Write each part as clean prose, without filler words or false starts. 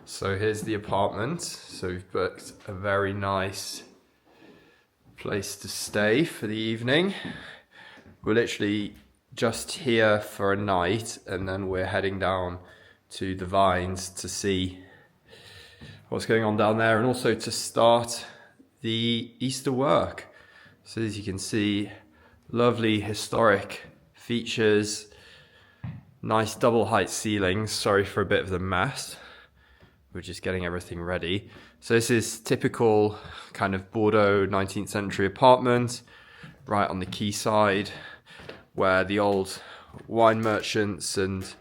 So here's the apartment. So we've booked a very nice place to stay for the evening. We're literally just here for a night and then we're heading down to the Vines to see what's going on down there and also to start the Easter work. So as you can see, lovely historic features, nice double height ceilings. Sorry for a bit of the mess. We're just getting everything ready. So this is typical kind of Bordeaux 19th century apartment, right on the quayside, where the old wine merchants and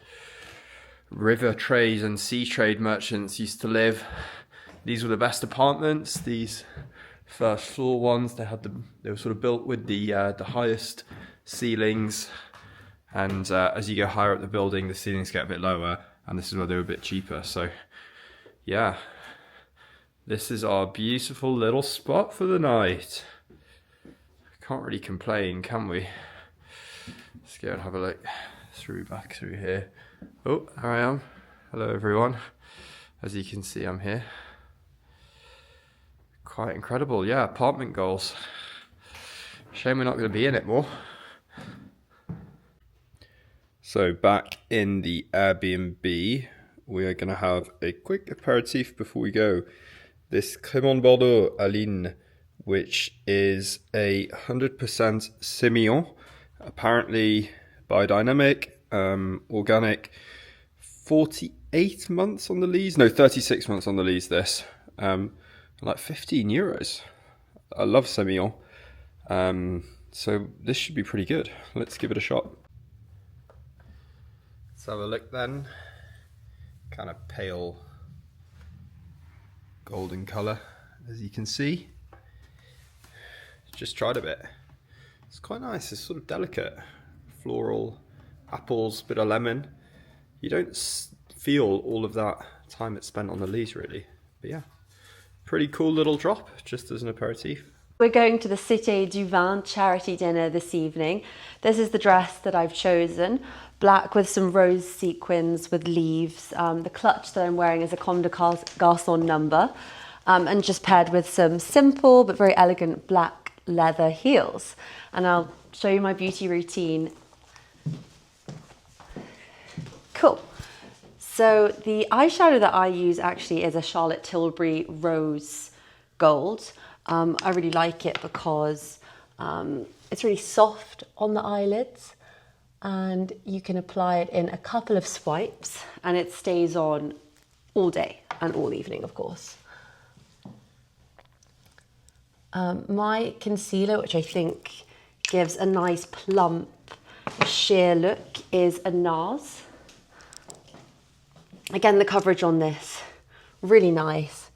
river trade and sea trade merchants used to live. These were the best apartments. These first floor ones, they were sort of built with the highest ceilings. And as you go higher up the building, the ceilings get a bit lower, and this is where they were a bit cheaper. So yeah, this is our beautiful little spot for the night. Can't really complain, can we? Let's go and have a look back through here. Oh, here I am. Hello everyone. As you can see, I'm here. Quite incredible, yeah, apartment goals. Shame we're not going to be in it more. So back in the Airbnb, we are going to have a quick aperitif before we go. This Crémant Bordeaux Aline, which is a 100% Sémillon, apparently biodynamic, organic, 48 months on the lees, no, 36 months on the lees this, like 15 euros. I love Sémillon, so this should be pretty good. Let's give it a shot. Let's have a look then. Kind of pale golden colour, as you can see. Just tried a bit. It's quite nice. It's sort of delicate, floral, apples, bit of lemon. You don't feel all of that time it's spent on the lees really. But yeah, pretty cool little drop just as an aperitif. We're going to the Cité du Vin charity dinner this evening. This is the dress that I've chosen. Black with some rose sequins with leaves. The clutch that I'm wearing is a Comme des Garçons number, and just paired with some simple but very elegant black leather heels. And I'll show you my beauty routine. Cool. So the eyeshadow that I use actually is a Charlotte Tilbury Rose Gold. I really like it because it's really soft on the eyelids, and you can apply it in a couple of swipes and it stays on all day and all evening, of course. My concealer, which I think gives a nice plump sheer look, is a NARS. Again, the coverage on this, really nice.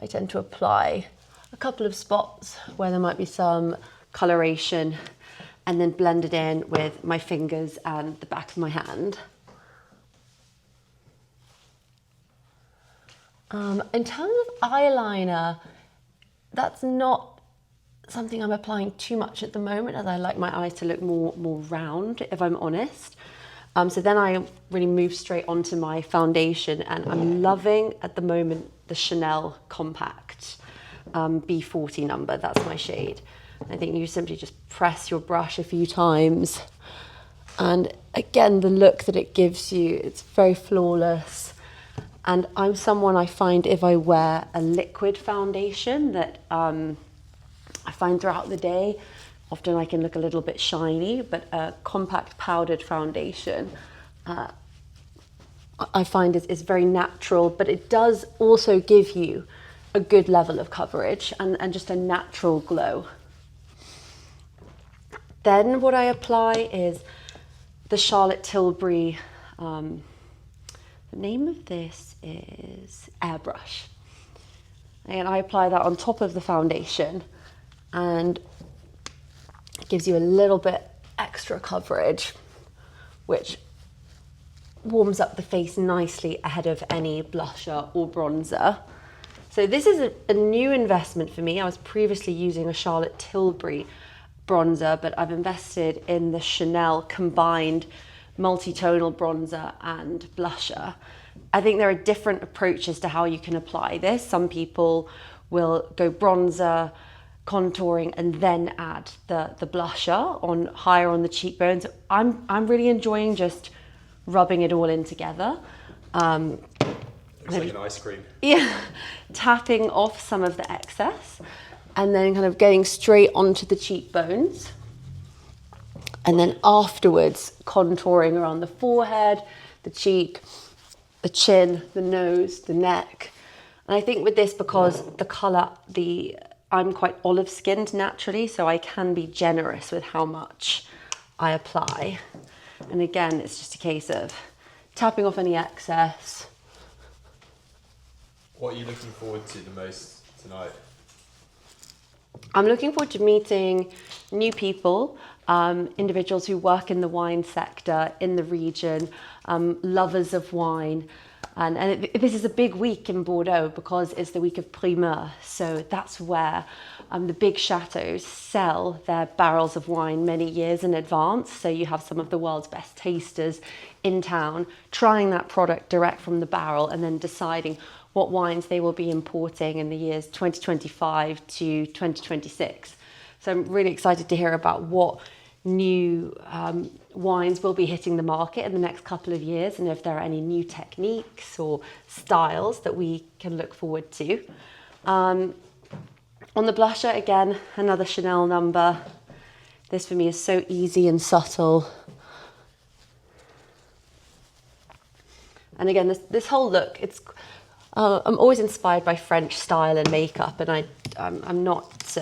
I tend to apply a couple of spots where there might be some coloration and then blend it in with my fingers and the back of my hand. In terms of eyeliner, that's not something I'm applying too much at the moment, as I like my eyes to look more round, if I'm honest. So then I really move straight onto my foundation, and I'm loving at the moment the Chanel Compact B40 number. That's my shade. I think you simply just press your brush a few times, and again, the look that it gives you, it's very flawless. And I'm someone, I find, if I wear a liquid foundation that I find throughout the day, often I can look a little bit shiny, but a compact powdered foundation I find is very natural, but it does also give you a good level of coverage and just a natural glow. Then what I apply is the Charlotte Tilbury, the name of this is Airbrush. And I apply that on top of the foundation, and it gives you a little bit extra coverage, which warms up the face nicely ahead of any blusher or bronzer. So this is a new investment for me. I was previously using a Charlotte Tilbury bronzer, but I've invested in the Chanel combined multi-tonal bronzer and blusher. I think there are different approaches to how you can apply this. Some people will go bronzer, contouring, and then add the blusher on higher on the cheekbones. I'm really enjoying just rubbing it all in together. Looks like an ice cream. Yeah, tapping off some of the excess and then kind of going straight onto the cheekbones. And then afterwards, contouring around the forehead, the cheek, the chin, the nose, the neck. And I think with this, because the colour, I'm quite olive skinned naturally, so I can be generous with how much I apply. And again, it's just a case of tapping off any excess. What are you looking forward to the most tonight? I'm looking forward to meeting new people, individuals who work in the wine sector in the region, lovers of wine. And this is a big week in Bordeaux because it's the week of primeur. So that's where the big chateaus sell their barrels of wine many years in advance. So you have some of the world's best tasters in town trying that product direct from the barrel and then deciding what wines they will be importing in the years 2025 to 2026. So I'm really excited to hear about what new wines will be hitting the market in the next couple of years, and if there are any new techniques or styles that we can look forward to. On the blusher, again, another Chanel number. This for me is so easy and subtle. And again, this whole look, I'm always inspired by French style and makeup, and I'm not,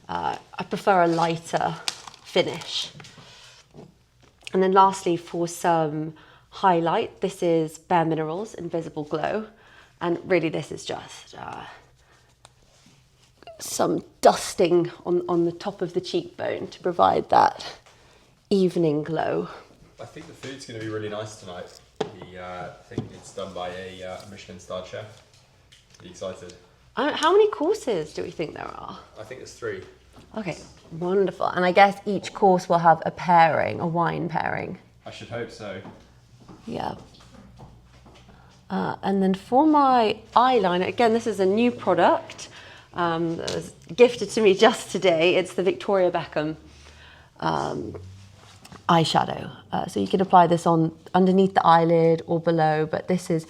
I prefer a lighter finish. And then lastly, for some highlight, this is Bare Minerals Invisible Glow. And really this is just some dusting on the top of the cheekbone to provide that evening glow. I think the food's going to be really nice tonight. I think it's done by a Michelin-starred chef. Be excited. How many courses do we think there are? I think there's 3. Okay, wonderful. And I guess each course will have a pairing, a wine pairing. I should hope so. Yeah. And then for my eyeliner, again, this is a new product that was gifted to me just today. It's the Victoria Beckham eyeshadow. So you can apply this on underneath the eyelid or below, but this is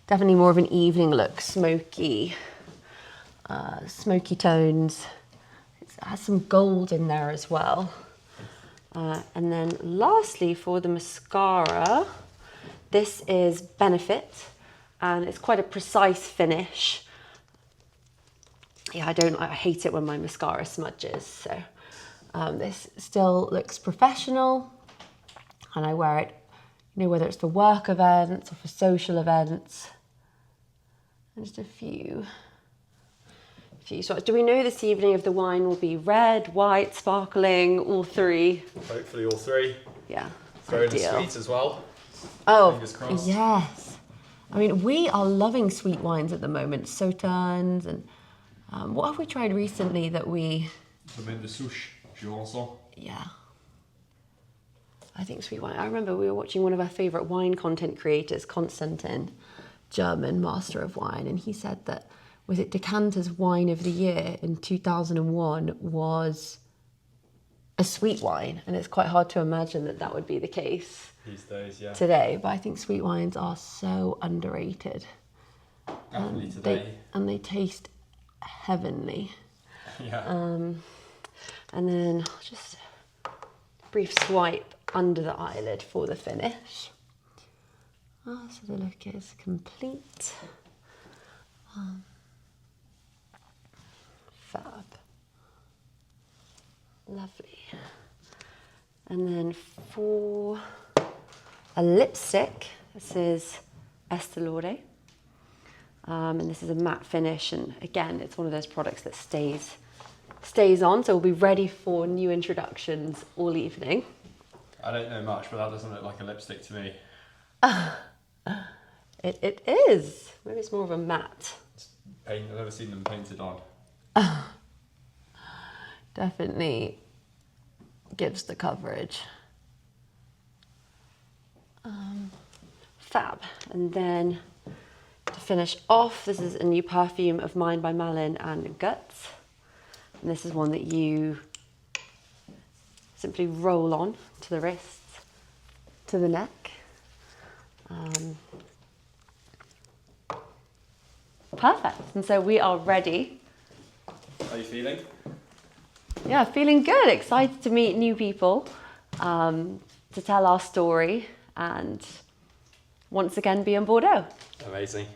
definitely more of an evening look, smoky tones. It has some gold in there as well. And then lastly, for the mascara, this is Benefit, and it's quite a precise finish. Yeah, I hate it when my mascara smudges, so this still looks professional, and I wear it, whether it's for work events or for social events. And just a few shots. Do we know this evening if the wine will be red, white, sparkling, all 3? Hopefully all 3. Yeah. Throw in the sweet as well. Oh, fingers crossed. Yes. I mean, we are loving sweet wines at the moment. Sauternes and what have we tried recently that we... Domaine de Souche, Jurançon. Yeah. I think sweet wine. I remember we were watching one of our favourite wine content creators, Konstantin, German master of wine, and he said that, was it Decanter's Wine of the Year in 2001 was a sweet wine, and it's quite hard to imagine that would be the case these days, yeah. Today, but I think sweet wines are so underrated. Definitely today. They taste heavenly. Yeah. And then just a brief swipe under the eyelid for the finish. So the look is complete. Fab. Lovely. And then for a lipstick, this is Estée Lauder. And this is a matte finish, and again, it's one of those products that stays on, so we'll be ready for new introductions all evening. I don't know much, but that doesn't look like a lipstick to me. It is. Maybe it's more of a matte. I've never seen them painted on. Definitely gives the coverage. Fab. And then finish off, this is a new perfume of mine by Malin and Guts. And this is one that you simply roll on to the wrists, to the neck. Perfect. And so we are ready. How are you feeling? Yeah, feeling good. Excited to meet new people, to tell our story, and once again be in Bordeaux. Amazing.